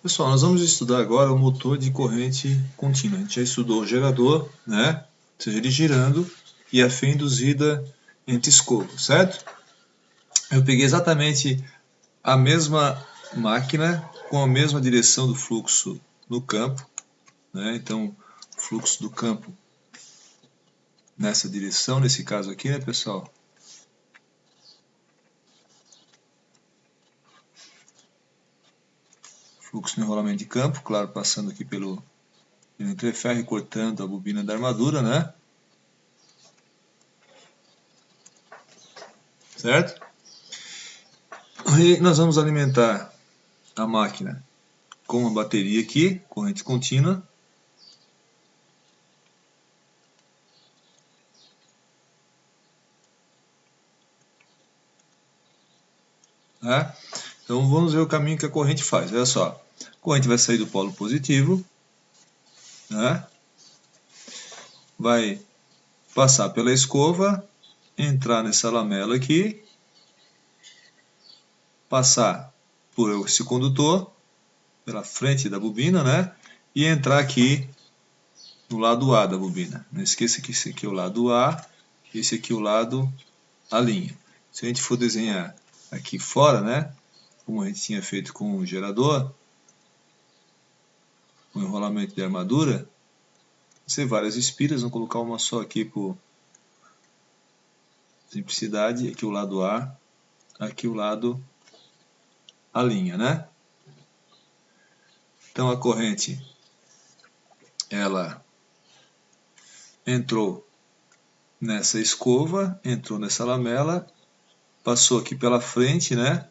Pessoal, nós vamos estudar agora o motor de corrente contínua. A gente já estudou o gerador, né? Ou seja, ele girando e a fé induzida entre escovas, certo? Eu peguei exatamente a mesma máquina com a mesma direção do fluxo no campo, né? Então, o fluxo do campo nessa direção, nesse caso aqui, né, pessoal? Fluxo no enrolamento de campo, claro, passando aqui pelo entreferro e cortando a bobina da armadura, né? Certo? E nós vamos alimentar a máquina com uma bateria aqui, corrente contínua. Tá? Então vamos ver o caminho que a corrente faz. Olha só, a corrente vai sair do polo positivo, né? Vai passar pela escova, entrar nessa lamela aqui, passar por esse condutor, pela frente da bobina, né? E entrar aqui no lado A da bobina. Não esqueça que esse aqui é o lado A, esse aqui é o lado A linha. Se a gente for desenhar aqui fora, né? Como a gente tinha feito com o gerador, o enrolamento de armadura, vai ser várias espiras, vamos colocar uma só aqui por simplicidade, aqui o lado A, aqui o lado A linha, né? Então a corrente, ela entrou nessa escova, entrou nessa lamela, passou aqui pela frente, né?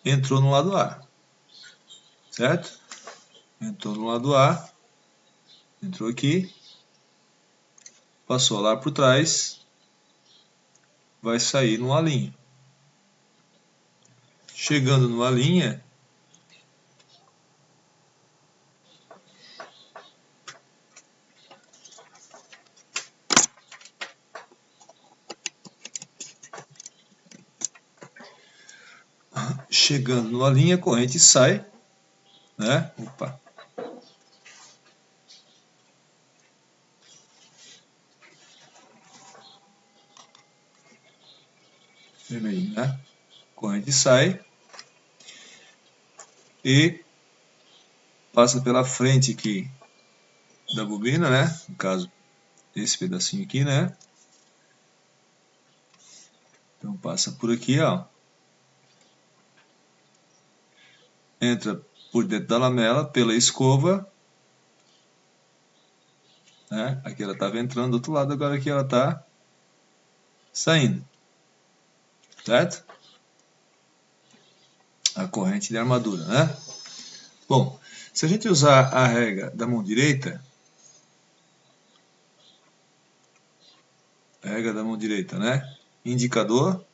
Entrou no lado A, certo? Entrou no lado A, entrou aqui, passou lá por trás, vai sair numa linha. Chegando numa linha, a corrente sai, né? Opa. Vermelho, né? A corrente sai e passa pela frente aqui da bobina, né? No caso, esse pedacinho aqui, né? Então passa por aqui, ó. Entra por dentro da lamela, pela escova, né? Aqui ela estava entrando do outro lado, agora aqui ela está saindo, certo? A corrente de armadura, né? Bom, se a gente usar a regra da mão direita, né? Indicador,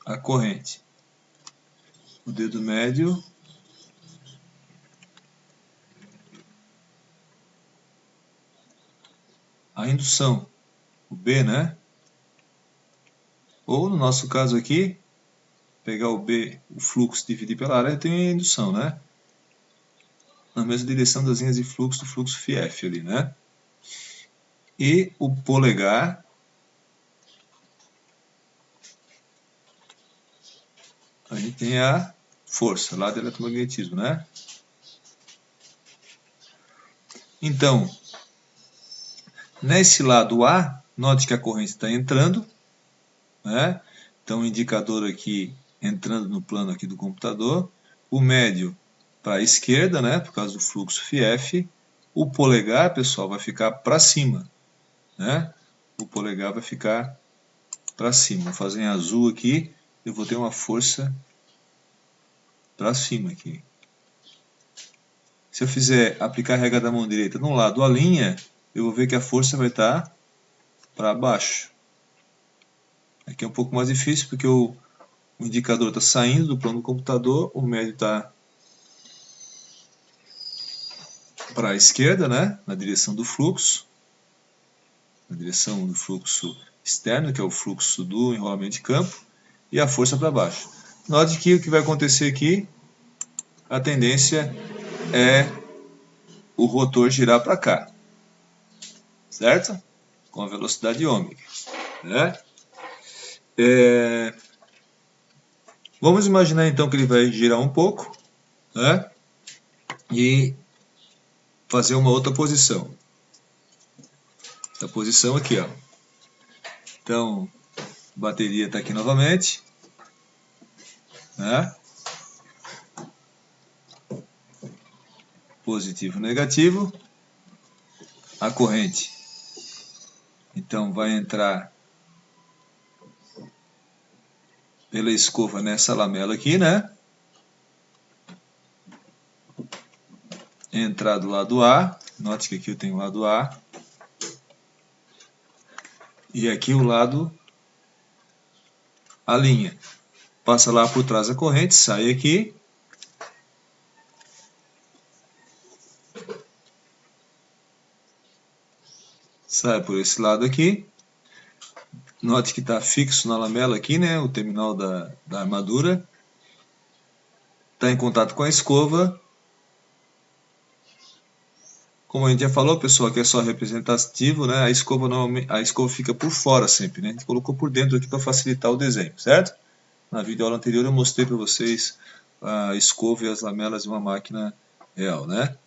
a corrente. O dedo médio, a indução, o B, né? Ou no nosso caso aqui, pegar o B, o fluxo, dividir pela área, tem a indução, né? Na mesma direção das linhas de fluxo do fluxo FF ali, né? E o polegar, a gente tem a força, lá do eletromagnetismo, né? Então, nesse lado A, note que a corrente está entrando, né? Então, o indicador aqui entrando no plano aqui do computador, o médio para a esquerda, né? Por causa do fluxo FF, o polegar, pessoal, vai ficar para cima, né? O polegar vai ficar para cima. Vou fazer em azul aqui, eu vou ter uma força para cima aqui. Se eu fizer aplicar a regra da mão direita no lado a linha, eu vou ver que a força vai estar para baixo. Aqui é um pouco mais difícil porque o indicador está saindo do plano do computador, o médio está para a esquerda, né, na direção do fluxo. na direção do fluxo externo, que é o fluxo do enrolamento de campo, e a força para baixo. Note que o que vai acontecer aqui, a tendência é o rotor girar para cá, certo? Com a velocidade ômega, né? Vamos imaginar então que ele vai girar um pouco, né? E fazer uma outra posição. Essa posição aqui, ó. Então, a bateria está aqui novamente, né? Positivo, negativo. A corrente, então, vai entrar pela escova nessa lamela aqui, né? Entrar do lado A. Note que aqui eu tenho o lado A. E aqui o lado a linha. Passa lá por trás da corrente, sai aqui. Sai por esse lado aqui. Note que está fixo na lamela aqui, né? O terminal da armadura. Está em contato com a escova. Como a gente já falou, pessoal, que é só representativo, né? A escova fica por fora sempre, né? A gente colocou por dentro aqui para facilitar o desenho, certo? Na videoaula anterior eu mostrei para vocês a escova e as lamelas de uma máquina real, né?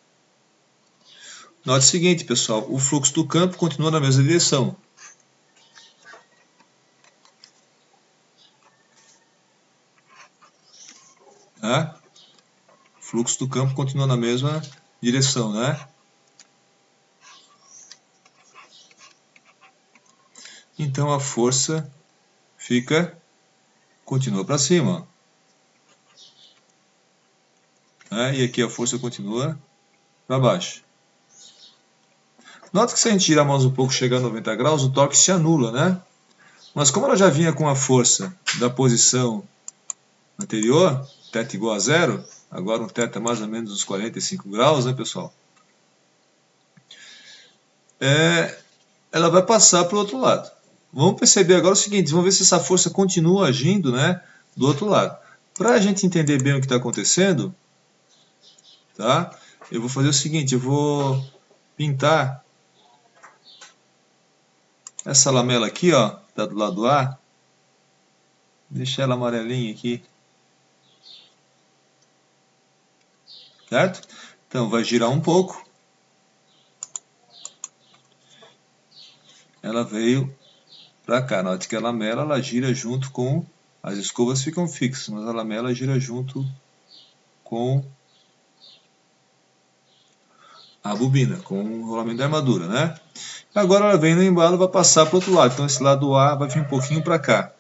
Note o seguinte, pessoal, o fluxo do campo continua na mesma direção. Tá? O fluxo do campo continua na mesma direção, né? Então a força continua para cima. Né? E aqui a força continua para baixo. Nota que se a gente girar mais um pouco, chegar a 90 graus, o torque se anula, né? Mas como ela já vinha com a força da posição anterior, θ igual a zero, agora um θ mais ou menos uns 45 graus, né, pessoal? Ela vai passar para o outro lado. Vamos perceber agora o seguinte, vamos ver se essa força continua agindo, né, do outro lado. Para a gente entender bem o que está acontecendo, tá? Eu vou fazer o seguinte, eu vou pintar essa lamela aqui, ó, tá do lado A, deixar ela amarelinha aqui, certo? Então vai girar um pouco, ela veio para cá. Note que a lamela ela gira junto com as escovas ficam fixas, mas a lamela gira junto com a bobina, com o rolamento da armadura, né? Agora ela vem no embalo e vai passar para o outro lado. Então esse lado A vai vir um pouquinho para cá.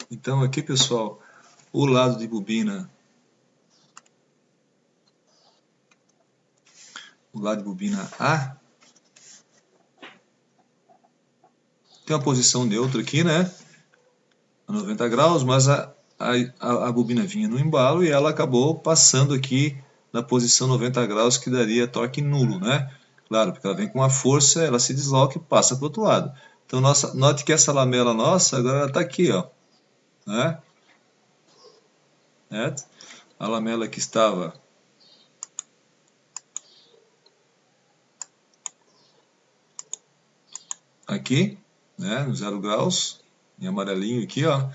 Então aqui, pessoal, o lado de bobina, A tem uma posição neutra aqui, né? A 90 graus, mas a bobina vinha no embalo e ela acabou passando aqui na posição 90 graus, que daria torque nulo, né? Claro, porque ela vem com a força, ela se desloca e passa para o outro lado. Então, note que essa lamela nossa, agora ela está aqui, ó. Né? Certo? A lamela que estava aqui, né, no 0 graus, em amarelinho aqui, ó,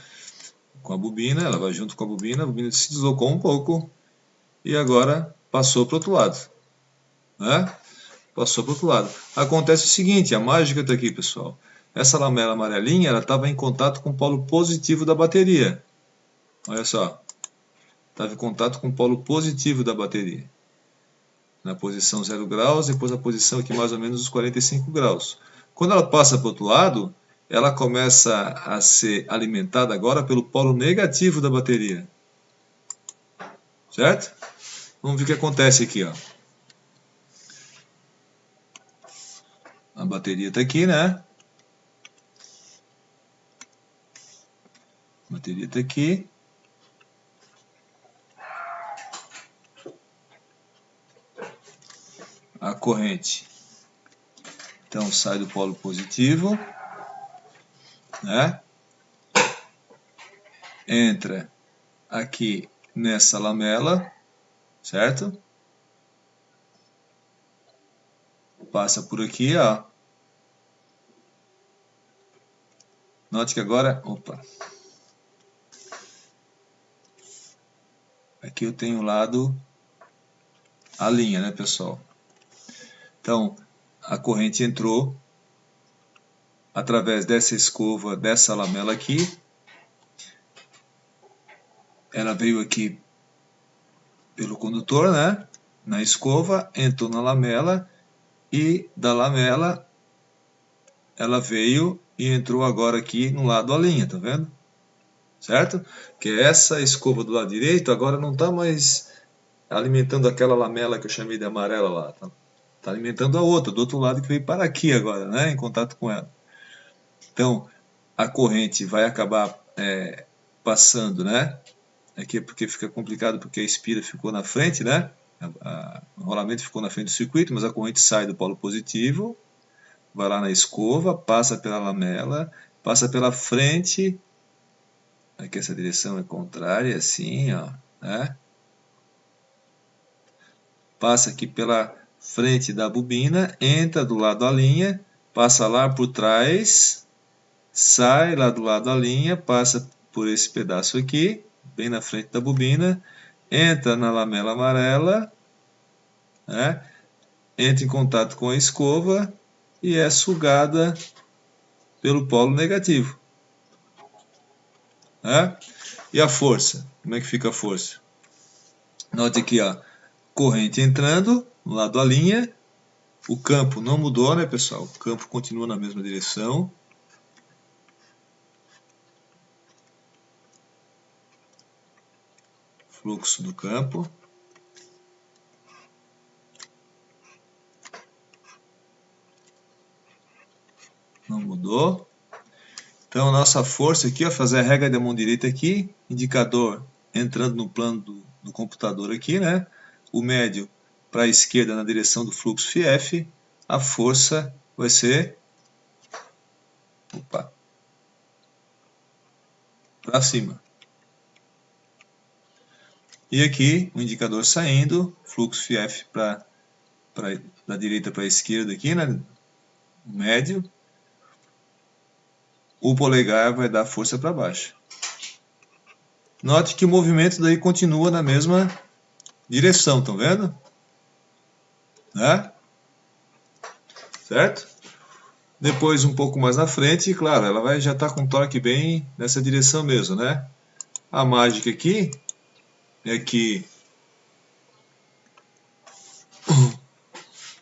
com a bobina, ela vai junto com a bobina se deslocou um pouco e agora passou para o outro lado, né? Passou para o outro lado. Acontece o seguinte, a mágica está aqui, pessoal. Essa lamela amarelinha, ela estava em contato com o polo positivo da bateria. Olha só, estava em contato com o polo positivo da bateria. Na posição 0 graus, depois a posição aqui mais ou menos os 45 graus. Quando ela passa para o outro lado, ela começa a ser alimentada agora pelo polo negativo da bateria. Certo? Vamos ver o que acontece aqui, ó. A bateria está aqui, né? A bateria está aqui. A corrente Então sai do polo positivo, né? Entra aqui nessa lamela, certo? Passa por aqui, ó. Note que agora, opa. Aqui eu tenho o lado, a linha, né, pessoal? Então, a corrente entrou através dessa escova, dessa lamela aqui. Ela veio aqui pelo condutor, né? Na escova, entrou na lamela e da lamela ela veio e entrou agora aqui no lado da linha, tá vendo? Certo? Que essa escova do lado direito agora não está mais alimentando aquela lamela que eu chamei de amarela lá. Tá alimentando a outra, do outro lado que veio para aqui agora, né? Em contato com ela. Então, a corrente vai acabar passando, né? Aqui é porque fica complicado porque a espira ficou na frente, né? O rolamento ficou na frente do circuito, mas a corrente sai do polo positivo, vai lá na escova, passa pela lamela, passa pela frente, aqui essa direção é contrária, assim, ó, né? Passa aqui pela frente da bobina, entra do lado da linha, passa lá por trás, sai lá do lado da linha, passa por esse pedaço aqui, bem na frente da bobina, entra na lamela amarela, né? Entra em contato com a escova e é sugada pelo polo negativo. Né? E a força? Como é que fica a força? Note aqui, ó, corrente entrando no lado da linha, o campo não mudou, né, pessoal? O campo continua na mesma direção. Fluxo do campo. Não mudou. Então, a nossa força aqui, ó, fazer a regra da mão direita aqui, indicador entrando no plano do computador aqui, né? O médio para a esquerda na direção do fluxo FF, a força vai ser para cima. E aqui o indicador saindo, fluxo FF da direita para a esquerda aqui, né? O médio. O polegar vai dar força para baixo. Note que o movimento daí continua na mesma direção, estão vendo? Né? Certo? Depois, um pouco mais na frente, claro, ela vai já estar com torque bem nessa direção mesmo, né? A mágica aqui é que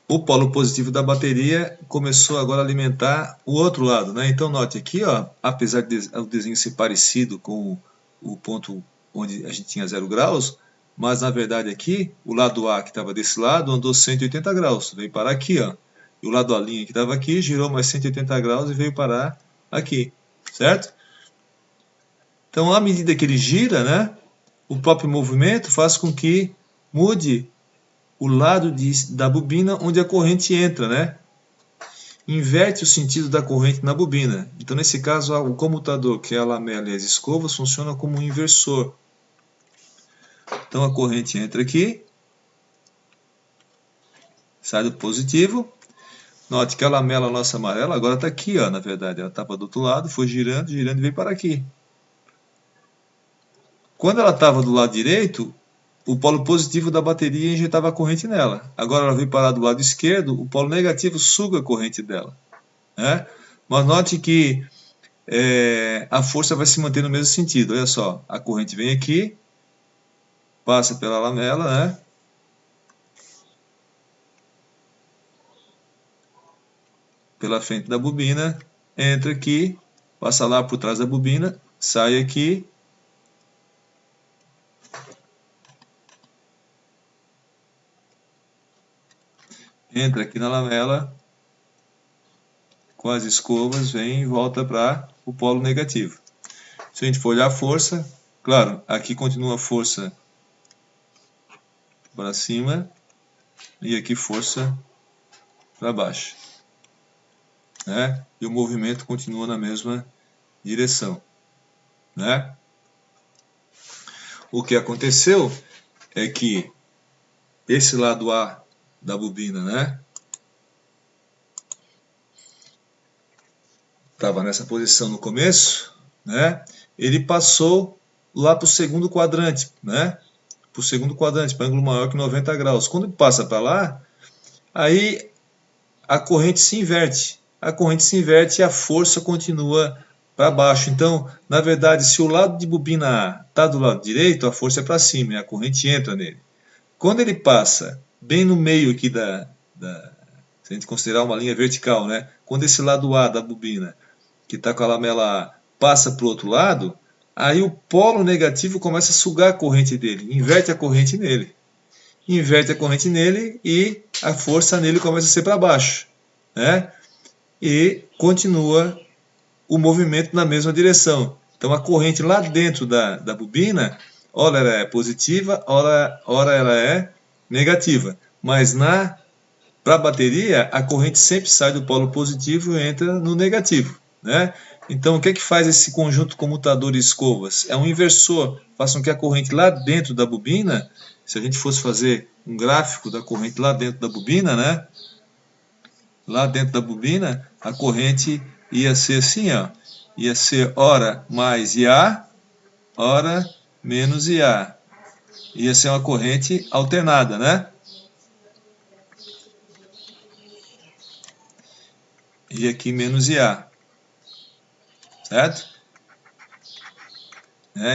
o polo positivo da bateria começou agora a alimentar o outro lado, né? Então, note aqui, ó, apesar do desenho ser parecido com o ponto onde a gente tinha 0 graus, mas na verdade aqui, o lado A que estava desse lado andou 180 graus, veio parar aqui, ó. E o lado da linha que estava aqui girou mais 180 graus e veio parar aqui, certo? Então, à medida que ele gira, né, o próprio movimento faz com que mude o lado da bobina onde a corrente entra, né? Inverte o sentido da corrente na bobina. Então, nesse caso, o comutador, que é a lamela e as escovas, funciona como um inversor. Então, a corrente entra aqui, sai do positivo. Note que a lamela nossa amarela agora está aqui, ó, na verdade. Ela estava do outro lado, foi girando, girando e veio para aqui. Quando ela estava do lado direito, o polo positivo da bateria injetava a corrente nela. Agora ela veio parar do lado esquerdo, o polo negativo suga a corrente dela. Né? Mas note que a força vai se manter no mesmo sentido. Olha só, a corrente vem aqui, passa pela lamela, né? Pela frente da bobina, entra aqui, passa lá por trás da bobina, sai aqui, entra aqui na lamela, com as escovas, vem e volta para o polo negativo. Se a gente for olhar a força, claro, aqui continua a força para cima e aqui força para baixo. né? E o movimento continua na mesma direção, né? O que aconteceu é que esse lado A da bobina, né, estava nessa posição no começo, né, ele passou lá para o segundo quadrante, né, para o segundo quadrante, para ângulo maior que 90 graus. Quando passa para lá, aí a corrente se inverte. A corrente se inverte e a força continua para baixo. Então, na verdade, se o lado de bobina A está do lado direito, a força é para cima e a corrente entra nele. Quando ele passa bem no meio aqui se a gente considerar uma linha vertical, né? Quando esse lado A da bobina, que está com a lamela A, passa para o outro lado, aí o polo negativo começa a sugar a corrente dele, inverte a corrente nele. Inverte a corrente nele e a força nele começa a ser para baixo, né? E continua o movimento na mesma direção. Então a corrente lá dentro da bobina, ora ela é positiva, ora ela é negativa. Mas para a bateria, a corrente sempre sai do polo positivo e entra no negativo, né? Então o que é que faz esse conjunto comutador e escovas? É um inversor, faz com que a corrente lá dentro da bobina, se a gente fosse fazer um gráfico da corrente lá dentro da bobina, né? Lá dentro da bobina, a corrente ia ser assim, ó. Ia ser ora mais IA, ora menos IA. Ia ser uma corrente alternada, né? E aqui menos IA. Certo?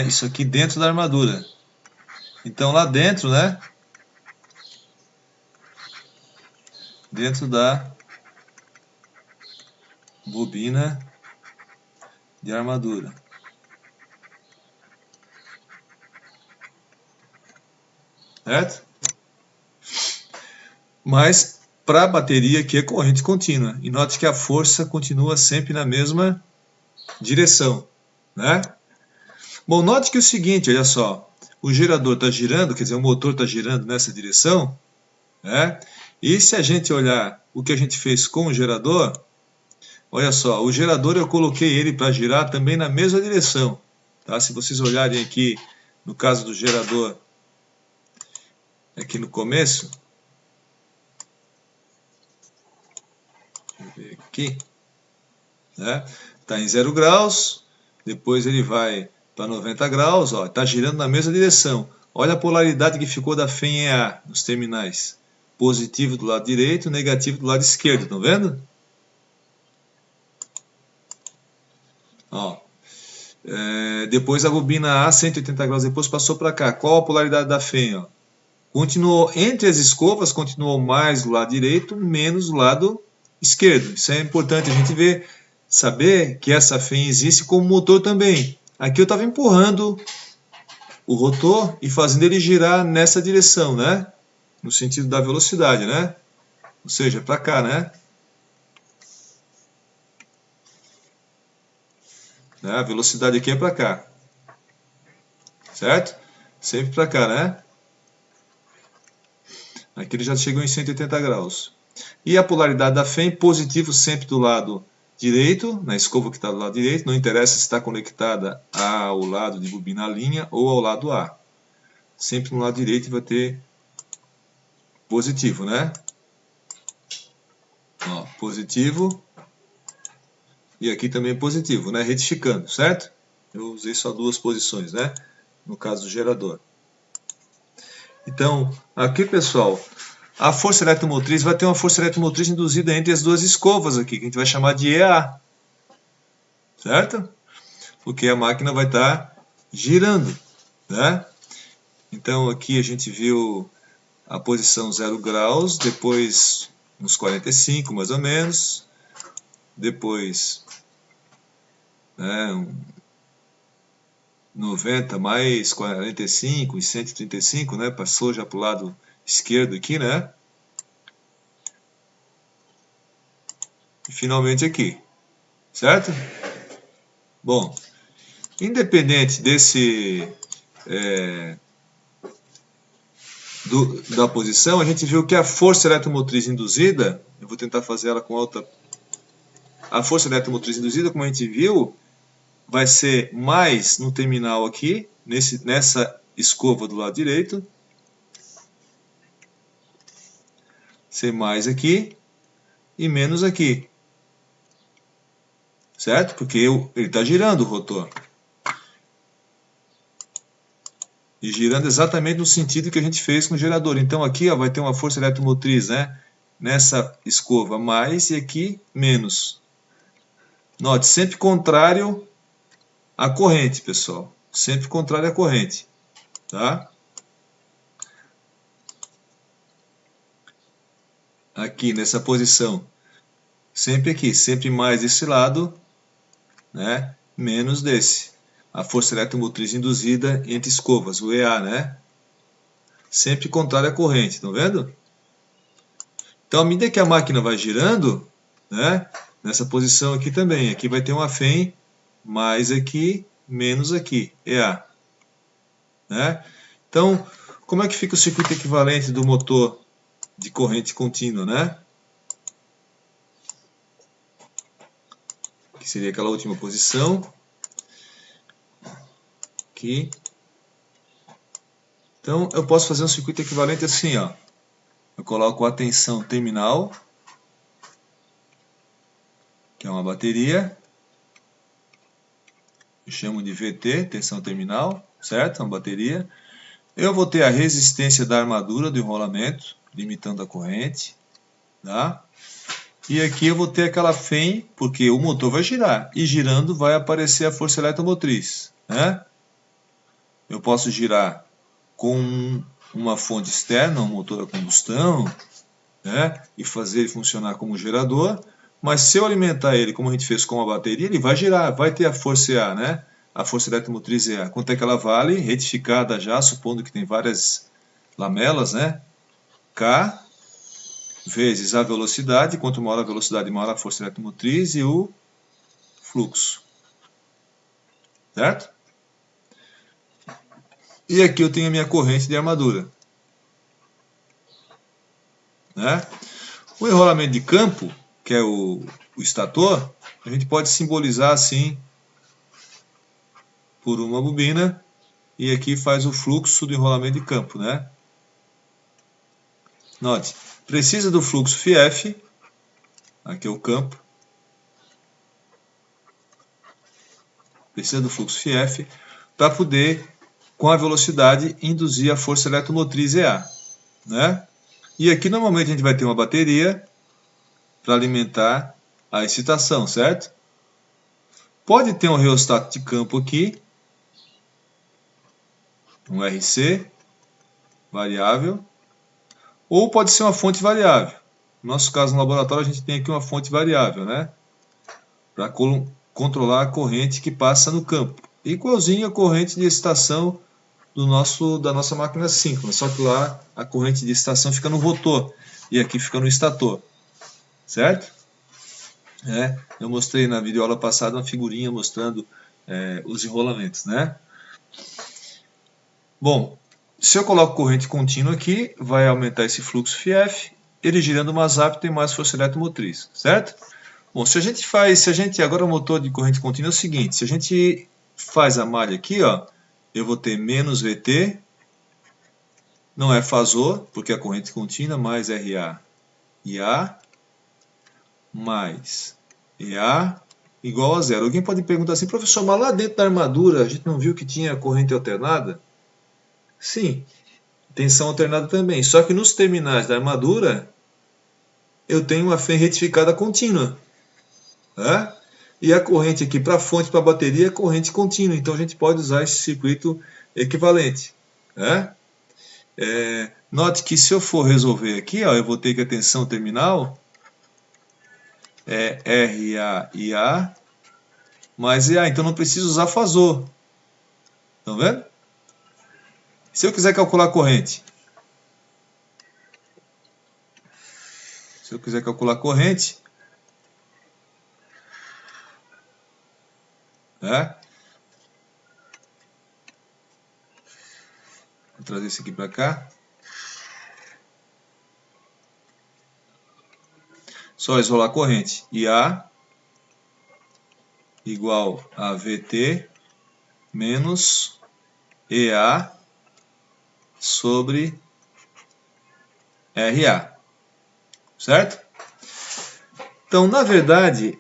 Isso aqui dentro da armadura. Então lá dentro, né? Dentro da bobina de armadura. Certo? Mas para a bateria aqui é corrente contínua. E note que a força continua sempre na mesma direção, né? Bom, note que é o seguinte, olha só. O gerador está girando, quer dizer, o motor está girando nessa direção, né? E se a gente olhar o que a gente fez com o gerador, olha só, o gerador eu coloquei ele para girar também na mesma direção. Tá? Se vocês olharem aqui, no caso do gerador, aqui no começo, deixa eu ver aqui, né? Está em 0 graus, depois ele vai para 90 graus, está girando na mesma direção. Olha a polaridade que ficou da FEM em A nos terminais. Positivo do lado direito, negativo do lado esquerdo, estão vendo? Ó, depois a bobina A, 180 graus depois, passou para cá. Qual a polaridade da FEM? Ó? Continuou entre as escovas, continuou mais do lado direito, menos do lado esquerdo. Isso é importante a gente ver, saber que essa FEM existe como motor também. Aqui eu estava empurrando o rotor e fazendo ele girar nessa direção, né? No sentido da velocidade, né? Ou seja, para cá, né? A velocidade aqui é para cá. Certo? Sempre para cá, né? Aqui ele já chegou em 180 graus. E a polaridade da FEM, positivo sempre do lado direito, na escova que está do lado direito, não interessa se está conectada ao lado de bobina linha ou ao lado A. Sempre no lado direito vai ter positivo, né? Ó, positivo. E aqui também positivo, né? Retificando, certo? Eu usei só duas posições, né? No caso do gerador. Então, aqui, pessoal, a força eletromotriz vai ter uma força eletromotriz induzida entre as duas escovas aqui, que a gente vai chamar de EA. Certo? Porque a máquina vai estar girando, né? Então, aqui a gente viu a posição 0 graus, depois uns 45 mais ou menos, depois 90 mais 45 e 135, né? Passou já para o lado esquerdo aqui, né? E finalmente aqui, certo? Bom, independente da posição, a gente viu que a força eletromotriz induzida, eu vou tentar fazer ela com alta A força eletromotriz induzida, como a gente viu, vai ser mais no terminal aqui, nessa escova do lado direito. Ser mais aqui e menos aqui. Certo? Porque ele está girando o rotor. E girando exatamente no sentido que a gente fez com o gerador. Então aqui ó, vai ter uma força eletromotriz, né? Nessa escova mais e aqui menos. Note, sempre contrário à corrente, pessoal. Sempre contrário à corrente. Tá? Aqui nessa posição. Sempre aqui, sempre mais desse lado, né? Menos desse. A força eletromotriz induzida entre escovas, o EA, né? Sempre contrária à corrente, estão vendo? Então, à medida que a máquina vai girando, né? Nessa posição aqui também, aqui vai ter uma FEM, mais aqui, menos aqui, EA. Né? Então, como é que fica o circuito equivalente do motor de corrente contínua, né? Que seria aquela última posição. Aqui. Então, eu posso fazer um circuito equivalente assim, ó. Eu coloco a tensão terminal, que é uma bateria. Eu chamo de VT, tensão terminal, certo? Uma bateria. Eu vou ter a resistência da armadura do enrolamento, limitando a corrente. Tá? E aqui eu vou ter aquela FEM, porque o motor vai girar. E girando vai aparecer a força eletromotriz. Né? Eu posso girar com uma fonte externa, um motor a combustão, né? E fazer ele funcionar como gerador. Mas se eu alimentar ele como a gente fez com a bateria, ele vai girar, vai ter a força EA, né? A força eletromotriz EA. Quanto é que ela vale? Retificada já, supondo que tem várias lamelas, né? K vezes a velocidade, quanto maior a velocidade, maior a força eletromotriz e o fluxo. Certo? E aqui eu tenho a minha corrente de armadura. Né? O enrolamento de campo, que é o estator, a gente pode simbolizar assim por uma bobina, e aqui faz o fluxo do enrolamento de campo, né? Note, precisa do fluxo φF, aqui é o campo, precisa do fluxo φF, para poder, com a velocidade, induzir a força eletromotriz EA, né? E aqui normalmente a gente vai ter uma bateria para alimentar a excitação, certo? Pode ter um reostato de campo aqui, um RC variável, ou pode ser uma fonte variável. No nosso caso, no laboratório, a gente tem aqui uma fonte variável, né? Para controlar a corrente que passa no campo. Igualzinho a corrente de excitação da nossa máquina síncrona, só que lá a corrente de excitação fica no rotor e aqui fica no estator. Certo? Eu mostrei na videoaula passada uma figurinha mostrando os enrolamentos, né? Bom, se eu coloco corrente contínua aqui, vai aumentar esse fluxo φF, ele girando mais rápido tem mais força eletromotriz, certo? Bom, agora o motor de corrente contínua é o seguinte, se a gente faz a malha aqui, ó, eu vou ter menos VT, não é fasor, porque é a corrente contínua, mais RA, IA, mais EA, igual a zero. Alguém pode perguntar assim, professor, mas lá dentro da armadura a gente não viu que tinha corrente alternada? Sim, tensão alternada também, só que nos terminais da armadura eu tenho uma FEM retificada contínua. Tá? E a corrente aqui para a fonte, para a bateria, é corrente contínua. Então a gente pode usar esse circuito equivalente. Tá? Note que se eu for resolver aqui, ó, eu vou ter que a tensão terminal é RA mais EA. Então não preciso usar fasor. Estão vendo? Se eu quiser calcular a corrente, né? Vou trazer isso aqui para cá. Só isolar a corrente. IA igual a VT menos EA sobre RA, certo? Então, na verdade,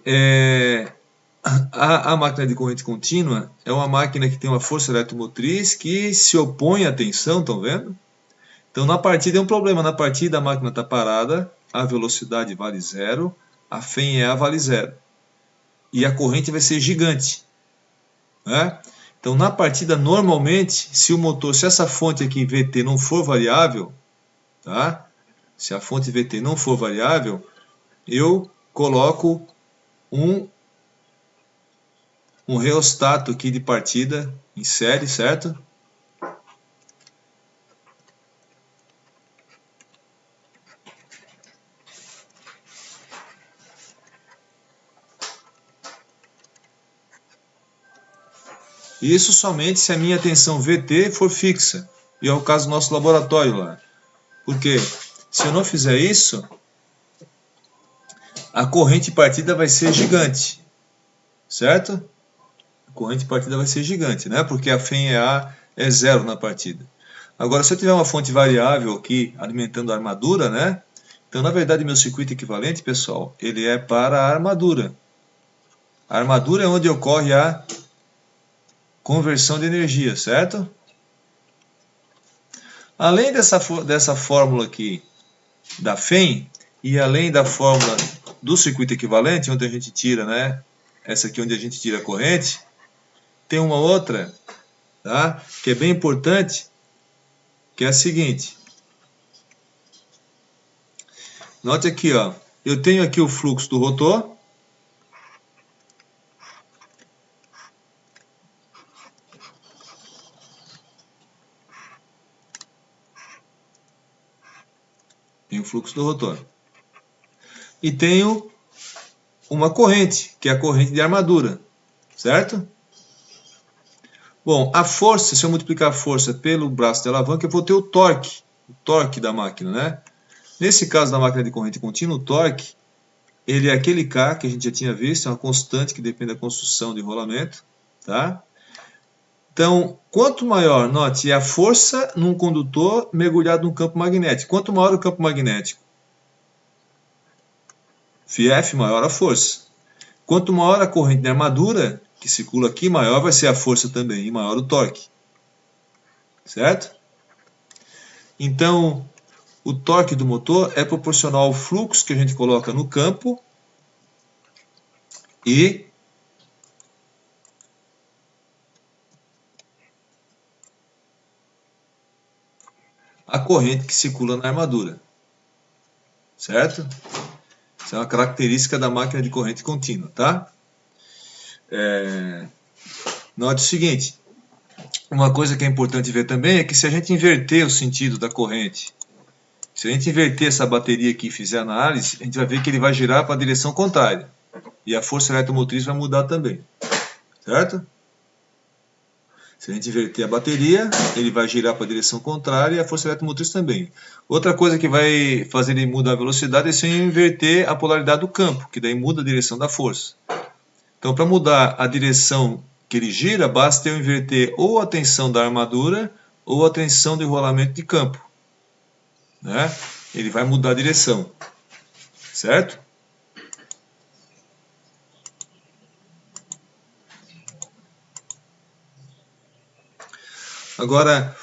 a máquina de corrente contínua é uma máquina que tem uma força eletromotriz que se opõe à tensão, estão vendo? Então, na partida é um problema. Na partida a máquina está parada, a velocidade vale zero, a φEA vale zero. E a corrente vai ser gigante, né? Então, na partida, normalmente, se essa fonte aqui, VT, não for variável, tá? Se a fonte VT não for variável, eu coloco um reostato aqui de partida em série, certo? Isso somente se a minha tensão VT for fixa. E é o caso do nosso laboratório lá. Porque se eu não fizer isso, a corrente partida vai ser gigante. Certo? A corrente partida vai ser gigante, né? Porque a φEA é zero na partida. Agora, se eu tiver uma fonte variável aqui alimentando a armadura, né? Então, na verdade, meu circuito equivalente, pessoal, ele é para a armadura. A armadura é onde ocorre a conversão de energia, certo? Além dessa fórmula aqui da FEM e além da fórmula do circuito equivalente, onde a gente tira, né? Essa aqui onde a gente tira a corrente, tem uma outra, tá? Que é bem importante, que é a seguinte. Note aqui, ó. Eu tenho aqui o fluxo do rotor. Tenho o fluxo do rotor. E tenho uma corrente, que é a corrente de armadura, certo? Bom, a força, se eu multiplicar a força pelo braço de alavanca, eu vou ter o torque da máquina, né? Nesse caso da máquina de corrente contínua, o torque, ele é aquele K que a gente já tinha visto, é uma constante que depende da construção do enrolamento, tá? Então, quanto maior, note, é a força num condutor mergulhado num campo magnético. Quanto maior o campo magnético, ΦF, maior a força. Quanto maior a corrente de armadura, que circula aqui, maior vai ser a força também e maior o torque. Certo? Então, o torque do motor é proporcional ao fluxo que a gente coloca no campo e a corrente que circula na armadura. Certo? Isso é uma característica da máquina de corrente contínua, tá? Note o seguinte, uma coisa que é importante ver também é que se a gente inverter o sentido da corrente, se a gente inverter essa bateria aqui e fizer análise, a gente vai ver que ele vai girar para a direção contrária. E a força eletromotriz vai mudar também. Certo? Se a gente inverter a bateria, ele vai girar para a direção contrária e a força eletromotriz também. Outra coisa que vai fazer ele mudar a velocidade é se eu inverter a polaridade do campo, que daí muda a direção da força. Então, para mudar a direção que ele gira, basta eu inverter ou a tensão da armadura ou a tensão do enrolamento de campo. Né? Ele vai mudar a direção. Certo? Agora,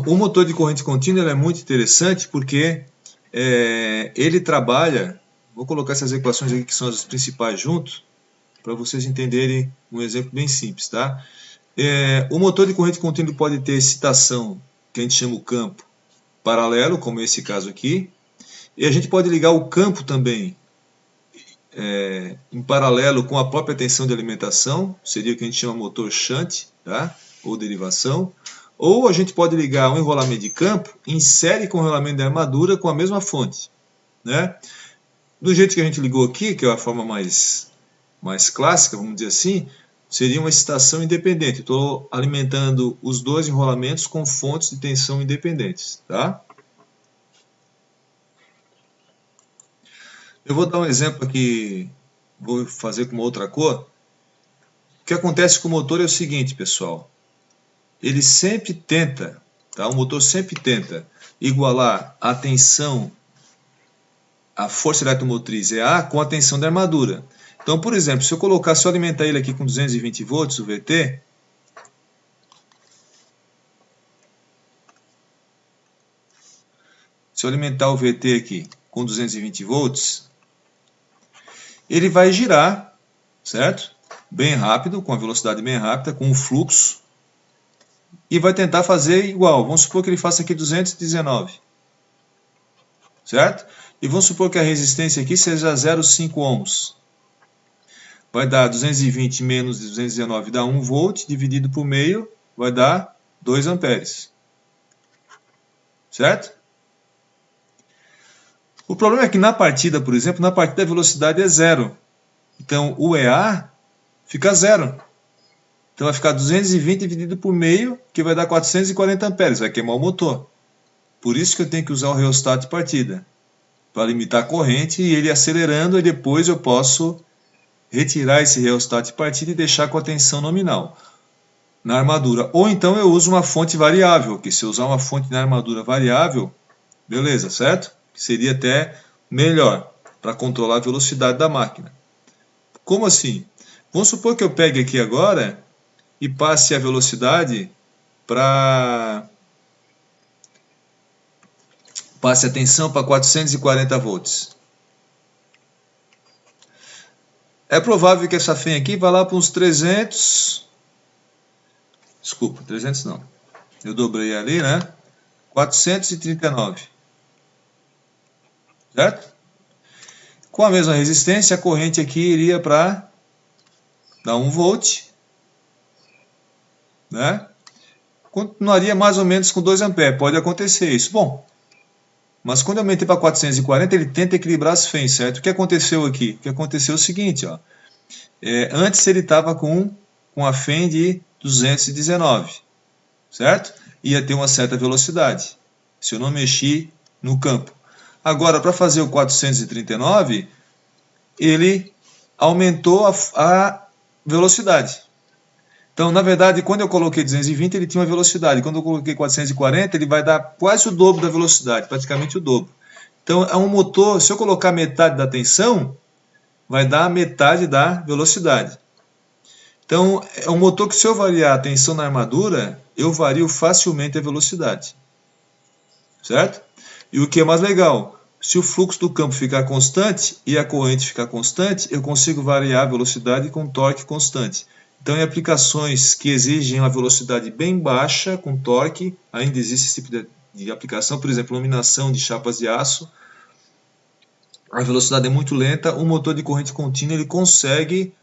o motor de corrente contínua é muito interessante porque ele trabalha, vou colocar essas equações aqui que são as principais juntos, para vocês entenderem um exemplo bem simples. Tá? O motor de corrente contínua pode ter excitação, que a gente chama o campo, paralelo, como esse caso aqui, e a gente pode ligar o campo também em paralelo com a própria tensão de alimentação, seria o que a gente chama motor shunt, tá? Ou derivação. Ou a gente pode ligar um enrolamento de campo em série com o enrolamento de armadura com a mesma fonte. Né? Do jeito que a gente ligou aqui, que é a forma mais clássica, vamos dizer assim, seria uma excitação independente. Estou alimentando os dois enrolamentos com fontes de tensão independentes. Tá? Eu vou dar um exemplo aqui, vou fazer com uma outra cor. O que acontece com o motor é o seguinte, pessoal. Ele sempre tenta, tá? O motor sempre tenta igualar a tensão, a força eletromotriz EA com a tensão da armadura. Então, por exemplo, se eu alimentar ele aqui com 220 volts, o VT, se eu alimentar o VT aqui com 220 volts, ele vai girar, certo? Bem rápido, com a velocidade bem rápida, com o fluxo, e vai tentar fazer igual. Vamos supor que ele faça aqui 219, certo? E vamos supor que a resistência aqui seja 0,5 ohms. Vai dar 220 menos 219, dá 1 volt, dividido por meio, vai dar 2 amperes. Certo? O problema é que na partida, por exemplo, na partida a velocidade é zero. Então o EA fica zero. Então vai ficar 220 dividido por meio, que vai dar 440 amperes, vai queimar o motor. Por isso que eu tenho que usar o reostat de partida, para limitar a corrente e ele acelerando, e depois eu posso retirar esse reostat de partida e deixar com a tensão nominal na armadura. Ou então eu uso uma fonte variável, que se eu usar uma fonte na armadura variável, beleza, certo? Seria até melhor para controlar a velocidade da máquina. Como assim? Vamos supor que eu pegue aqui agora e passe a velocidade para... passe a tensão para 440 volts. É provável que essa fêmea aqui vá lá para uns 300... Desculpa, 300 não. Eu dobrei ali, né? 439. Certo? Com a mesma resistência, a corrente aqui iria para dar 1 volt. Né? Continuaria mais ou menos com 2 amperes. Pode acontecer isso. Bom, mas quando eu aumentei para 440, ele tenta equilibrar as fêns, certo? O que aconteceu aqui? O que aconteceu é o seguinte, ó. Antes ele estava com a fém de 219, certo? Ia ter uma certa velocidade, se eu não mexer no campo. Agora, para fazer o 439, ele aumentou a velocidade. Então, na verdade, quando eu coloquei 220, ele tinha uma velocidade. Quando eu coloquei 440, ele vai dar quase o dobro da velocidade, praticamente o dobro. Então, é um motor, se eu colocar metade da tensão, vai dar metade da velocidade. Então, é um motor que se eu variar a tensão na armadura, eu vario facilmente a velocidade. Certo? E o que é mais legal, se o fluxo do campo ficar constante e a corrente ficar constante, eu consigo variar a velocidade com torque constante. Então, em aplicações que exigem uma velocidade bem baixa, com torque, ainda existe esse tipo de aplicação, por exemplo, iluminação de chapas de aço, a velocidade é muito lenta, o motor de corrente contínua ele consegue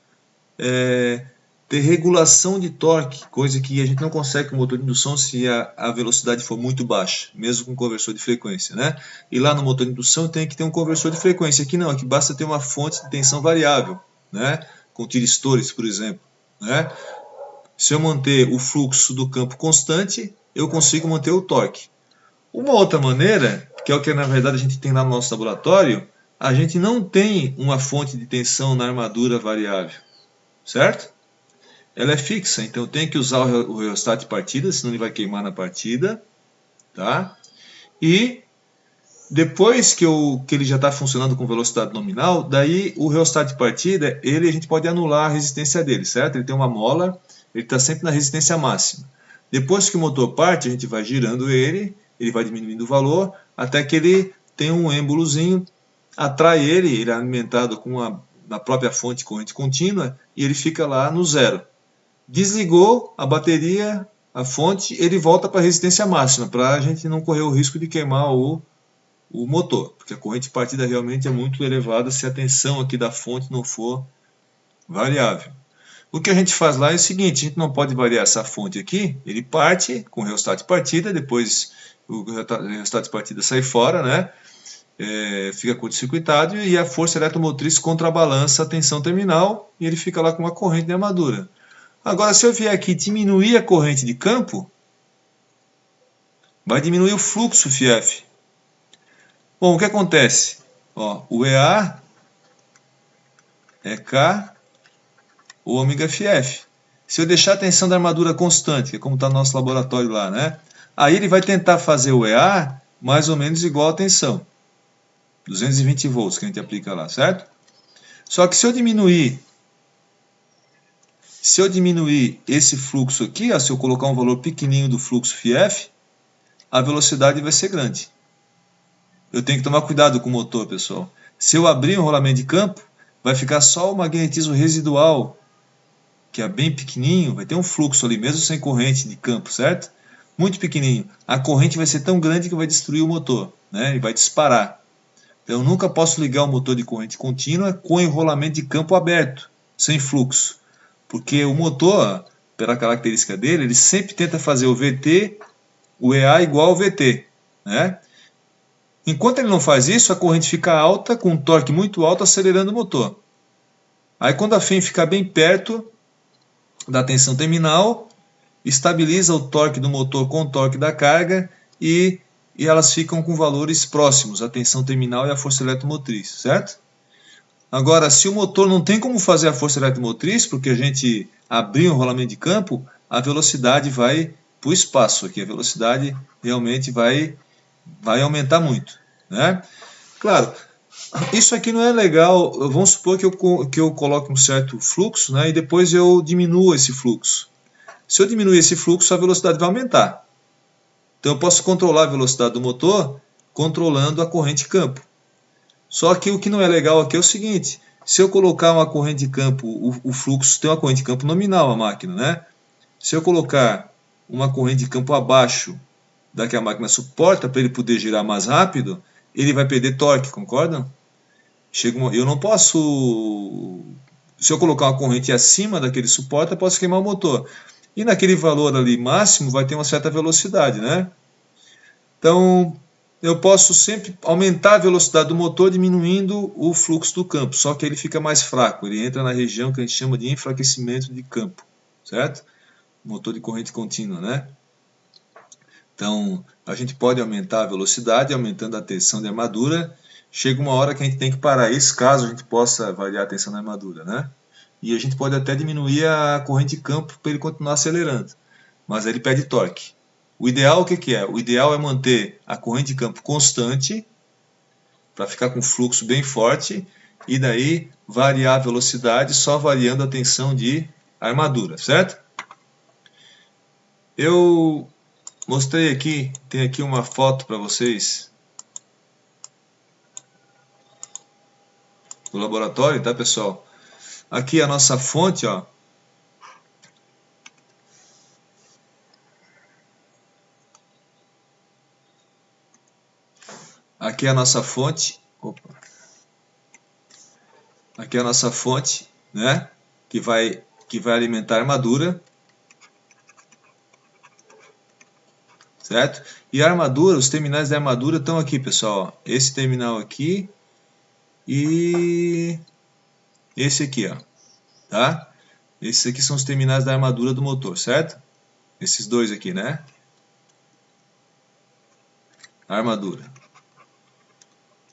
ter regulação de torque, coisa que a gente não consegue com o motor de indução se a velocidade for muito baixa, mesmo com conversor de frequência, né? E lá no motor de indução tem que ter um conversor de frequência, aqui não, aqui basta ter uma fonte de tensão variável, né? Com tiristores, por exemplo, né? Se eu manter o fluxo do campo constante, eu consigo manter o torque. Uma outra maneira, que é o que na verdade a gente tem lá no nosso laboratório, a gente não tem uma fonte de tensão na armadura variável, certo? Ela é fixa, então eu tenho que usar o reostat de partida, senão ele vai queimar na partida, tá? E depois que ele já está funcionando com velocidade nominal, daí o reostat de partida, a gente pode anular a resistência dele, certo? Ele tem uma mola, ele está sempre na resistência máxima. Depois que o motor parte, a gente vai girando ele vai diminuindo o valor, até que ele tem um êmbolozinho, atrai ele é alimentado com na própria fonte de corrente contínua, e ele fica lá no zero. Desligou a bateria, a fonte, ele volta para a resistência máxima, para a gente não correr o risco de queimar o motor, porque a corrente de partida realmente é muito elevada se a tensão aqui da fonte não for variável. O que a gente faz lá é o seguinte, a gente não pode variar essa fonte aqui, ele parte com o reostat de partida, depois o reostat de partida sai fora, né? Fica curto-circuitado e a força eletromotriz contrabalança a tensão terminal e ele fica lá com uma corrente de armadura. Agora, se eu vier aqui diminuir a corrente de campo, vai diminuir o fluxo FF. Bom, o que acontece? Ó, o EA é K ômega FF. Se eu deixar a tensão da armadura constante, que é como está no nosso laboratório lá, né? Aí ele vai tentar fazer o EA mais ou menos igual a tensão. 220 volts que a gente aplica lá, certo? Só que se eu diminuir esse fluxo aqui, ó, se eu colocar um valor pequenininho do fluxo FF, a velocidade vai ser grande. Eu tenho que tomar cuidado com o motor, pessoal. Se eu abrir um rolamento de campo, vai ficar só o magnetismo residual, que é bem pequenininho, vai ter um fluxo ali, mesmo sem corrente de campo, certo? Muito pequenininho. A corrente vai ser tão grande que vai destruir o motor, né? E vai disparar. Então eu nunca posso ligar o motor de corrente contínua com enrolamento de campo aberto, sem fluxo. Porque o motor, pela característica dele, ele sempre tenta fazer o VT, o EA igual ao VT, né? Enquanto ele não faz isso, a corrente fica alta, com um torque muito alto, acelerando o motor. Aí quando a FEM ficar bem perto da tensão terminal, estabiliza o torque do motor com o torque da carga e elas ficam com valores próximos, a tensão terminal e a força eletromotriz, certo? Agora, se o motor não tem como fazer a força eletromotriz, porque a gente abriu um rolamento de campo, a velocidade vai para o espaço aqui, a velocidade realmente vai aumentar muito, né? Claro, isso aqui não é legal. Vamos supor que eu coloque um certo fluxo, né, e depois eu diminuo esse fluxo. Se eu diminuir esse fluxo, a velocidade vai aumentar. Então eu posso controlar a velocidade do motor controlando a corrente de campo. Só que o que não é legal aqui é o seguinte: se eu colocar uma corrente de campo, o fluxo tem uma corrente de campo nominal a máquina, né? Se eu colocar uma corrente de campo abaixo da que a máquina suporta para ele poder girar mais rápido, ele vai perder torque, concordam? Eu não posso, se eu colocar uma corrente acima daquele suporte, eu posso queimar o motor. E naquele valor ali máximo vai ter uma certa velocidade, né? Então eu posso sempre aumentar a velocidade do motor diminuindo o fluxo do campo, só que ele fica mais fraco, ele entra na região que a gente chama de enfraquecimento de campo, certo? Motor de corrente contínua, né? Então a gente pode aumentar a velocidade aumentando a tensão de armadura. Chega uma hora que a gente tem que parar isso, caso a gente possa variar a tensão da armadura, né? E a gente pode até diminuir a corrente de campo para ele continuar acelerando, mas aí ele perde torque. O ideal o que é? O ideal é manter a corrente de campo constante, para ficar com fluxo bem forte, e daí variar a velocidade só variando a tensão de armadura, certo? Eu mostrei aqui, tem aqui uma foto para vocês do laboratório, tá, pessoal? Aqui a nossa fonte, ó. Aqui é a nossa fonte. Opa. Aqui é a nossa fonte, né? Que vai alimentar a armadura. Certo? E a armadura, os terminais da armadura estão aqui, pessoal. Ó. Esse terminal aqui e esse aqui, ó. Tá? Esses aqui são os terminais da armadura do motor, certo? Esses dois aqui, né? A armadura.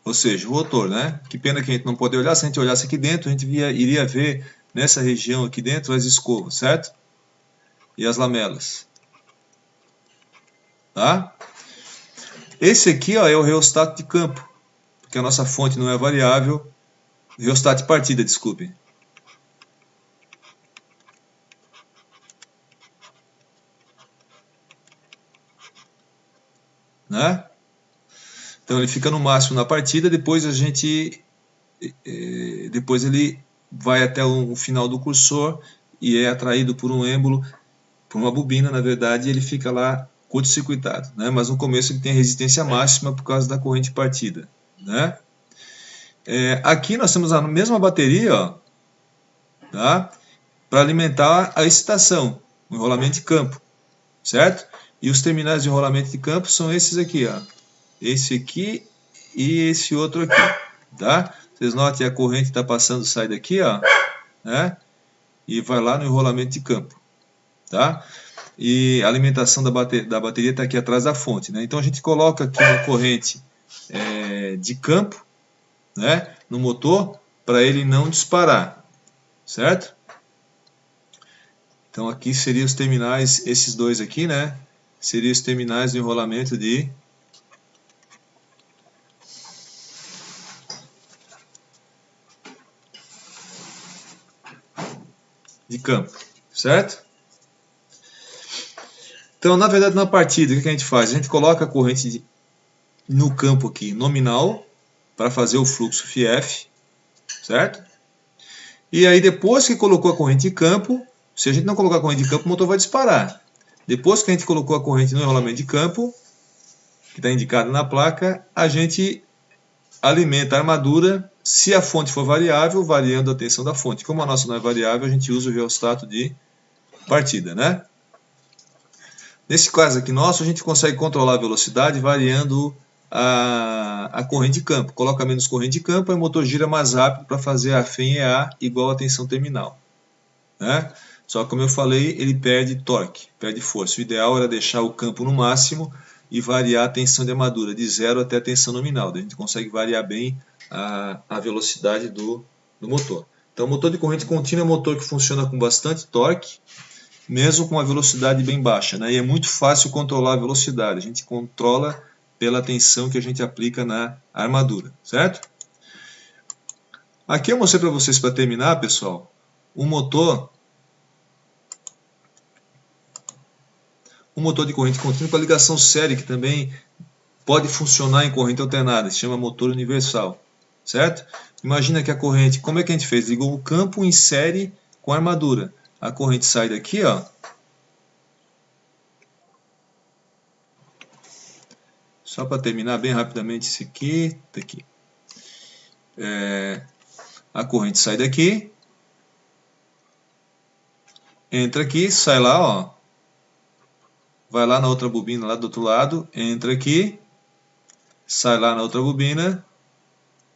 Ou seja, o rotor, né? Que pena que a gente não pode olhar. Se a gente olhasse aqui dentro, a gente iria ver nessa região aqui dentro as escovas, certo? E as lamelas. Tá? Esse aqui, ó, é o reostato de campo, porque a nossa fonte não é variável. Reostato de partida, desculpe. Né? Então ele fica no máximo na partida, depois depois ele vai até o final do cursor e é atraído por um êmbolo, por uma bobina, na verdade, e ele fica lá curto-circuitado, né? Mas no começo ele tem resistência máxima por causa da corrente de partida, né? Aqui nós temos a mesma bateria, ó, tá? Para alimentar a excitação, o enrolamento de campo, certo? E os terminais de enrolamento de campo são esses aqui, ó. Esse aqui e esse outro aqui, tá? Vocês notem a corrente está passando, sai daqui, ó, né? E vai lá no enrolamento de campo, tá? E a alimentação da bateria está aqui atrás da fonte, né? Então a gente coloca aqui uma corrente de campo, né, no motor para ele não disparar, certo? Então aqui seriam os terminais, esses dois aqui, né? Seriam os terminais do enrolamento de campo, certo? Então, na verdade, na partida, o que a gente faz? A gente coloca a corrente no campo aqui nominal para fazer o fluxo FF, certo? E aí, depois que colocou a corrente em campo, se a gente não colocar a corrente em campo, o motor vai disparar. Depois que a gente colocou a corrente no enrolamento de campo, que está indicado na placa, a gente alimenta a armadura. Se a fonte for variável, variando a tensão da fonte. Como a nossa não é variável, a gente usa o reostato de partida, né? Nesse caso aqui nosso, a gente consegue controlar a velocidade variando a corrente de campo. Coloca menos corrente de campo, aí o motor gira mais rápido para fazer a FEM EA igual a tensão terminal, né? Só que, como eu falei, ele perde torque, perde força. O ideal era deixar o campo no máximo e variar a tensão de armadura de 0 até a tensão nominal. Daí a gente consegue variar bem a velocidade do motor. Então, o motor de corrente contínua é um motor que funciona com bastante torque, mesmo com uma velocidade bem baixa, né? E é muito fácil controlar a velocidade. A gente controla pela tensão que a gente aplica na armadura, certo? Aqui eu mostrei para vocês, para terminar, pessoal, um motor de corrente contínua com a ligação série, que também pode funcionar em corrente alternada, se chama motor universal, certo? Imagina que a corrente, como é que a gente fez? Ligou o campo em série com a armadura. A corrente sai daqui, ó. Só para terminar bem rapidamente isso aqui, daqui. A corrente sai daqui, entra aqui, sai lá, ó. Vai lá na outra bobina lá do outro lado, entra aqui, sai lá na outra bobina,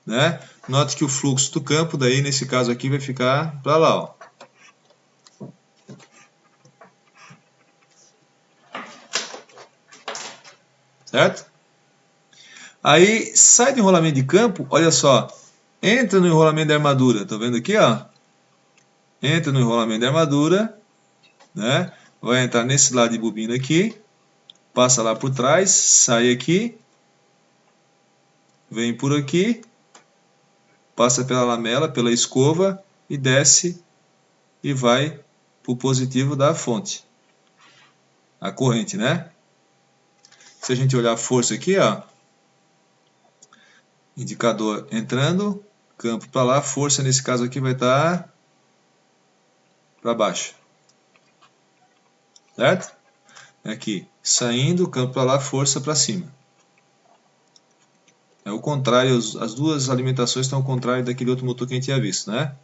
né? Note que o fluxo do campo, daí nesse caso aqui, vai ficar para lá, ó. Certo? Aí sai do enrolamento de campo, olha só, entra no enrolamento da armadura, tá vendo aqui, ó? Entra no enrolamento da armadura, né? Vai entrar nesse lado de bobina aqui, passa lá por trás, sai aqui, vem por aqui, passa pela lamela, pela escova e desce e vai para o positivo da fonte, a corrente, né? Se a gente olhar a força aqui, ó, indicador entrando, campo para lá, força nesse caso aqui vai estar para baixo, certo? Aqui, saindo, campo para lá, força para cima. É o contrário, as duas alimentações estão ao contrário daquele outro motor que a gente tinha visto, né?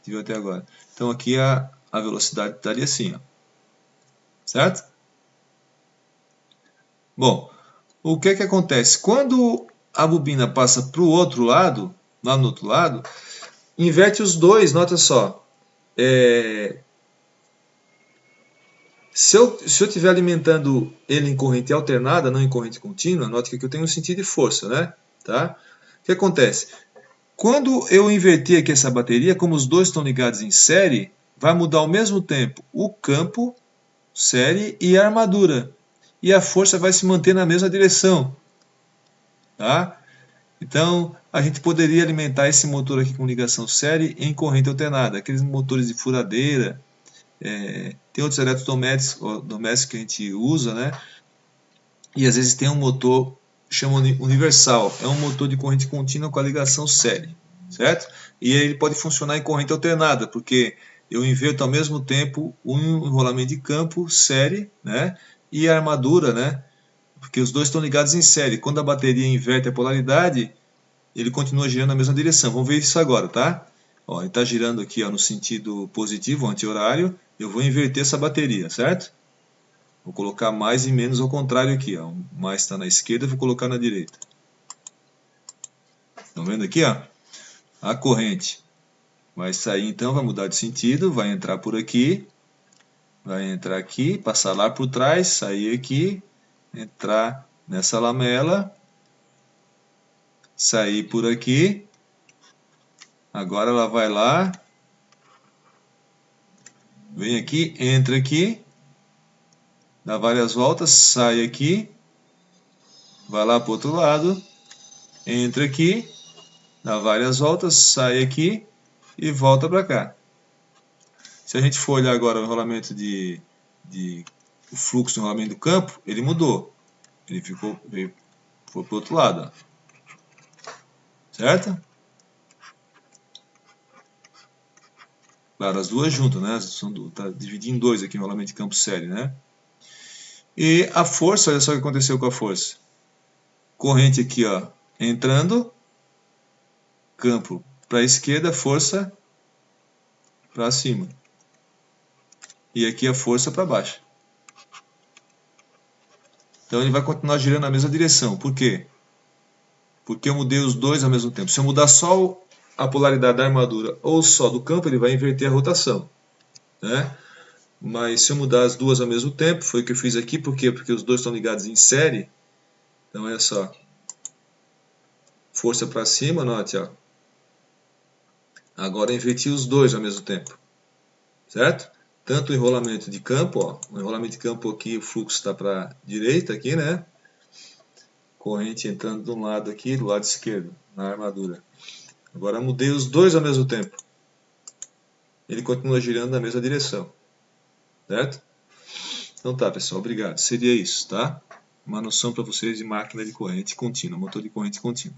Viu até agora. Então aqui a velocidade estaria assim, ó. Certo? Bom, o que acontece? Quando a bobina passa para o outro lado, lá no outro lado, inverte os dois, nota só. Se eu estiver alimentando ele em corrente alternada, não em corrente contínua, note que aqui eu tenho um sentido de força, né? Tá? O que acontece? Quando eu inverter aqui essa bateria, como os dois estão ligados em série, vai mudar ao mesmo tempo o campo, série, e a armadura. E a força vai se manter na mesma direção. Tá? Então, a gente poderia alimentar esse motor aqui com ligação série em corrente alternada. Aqueles motores de furadeira, tem outros eletrodomésticos que a gente usa, né? E às vezes tem um motor, chama universal. É um motor de corrente contínua com a ligação série, certo? E aí ele pode funcionar em corrente alternada, porque eu inverto ao mesmo tempo um enrolamento de campo, série, né? E a armadura, né? Porque os dois estão ligados em série. Quando a bateria inverte a polaridade, ele continua girando na mesma direção. Vamos ver isso agora, tá? Ó, ele está girando aqui, ó, no sentido positivo, anti-horário. Eu vou inverter essa bateria, certo? Vou colocar mais e menos ao contrário aqui. Ó. Mais está na esquerda, vou colocar na direita. Estão vendo aqui? Ó? A corrente vai sair, então vai mudar de sentido, vai entrar por aqui, vai entrar aqui, passar lá por trás, sair aqui, entrar nessa lamela, sair por aqui. Agora ela vai lá Vem aqui, entra aqui, dá várias voltas, sai aqui, vai lá para o outro lado, entra aqui, dá várias voltas, sai aqui e volta para cá. Se a gente for olhar agora o enrolamento o fluxo do enrolamento do campo, ele mudou. Ele foi para o outro lado. Ó. Certo? Claro, as duas juntas, né? Está dividido em dois aqui o enrolamento de campo série, né? E a força, olha só o que aconteceu com a força. Corrente aqui, ó, entrando, campo para a esquerda, força para cima. E aqui a força para baixo. Então ele vai continuar girando na mesma direção. Por quê? Porque eu mudei os dois ao mesmo tempo. Se eu mudar só a polaridade da armadura ou só do campo, ele vai inverter a rotação. Né? Mas se eu mudar as duas ao mesmo tempo, foi o que eu fiz aqui. Por quê? Porque os dois estão ligados em série. Então olha só. Força para cima, note, ó. Agora eu inverti os dois ao mesmo tempo. Certo? Tanto o enrolamento de campo, ó. O enrolamento de campo aqui, o fluxo está para a direita aqui, né? Corrente entrando de um lado aqui, do lado esquerdo, na armadura. Agora mudei os dois ao mesmo tempo. Ele continua girando na mesma direção. Certo? Então tá, pessoal, obrigado. Seria isso, tá? Uma noção para vocês de máquina de corrente contínua, motor de corrente contínua.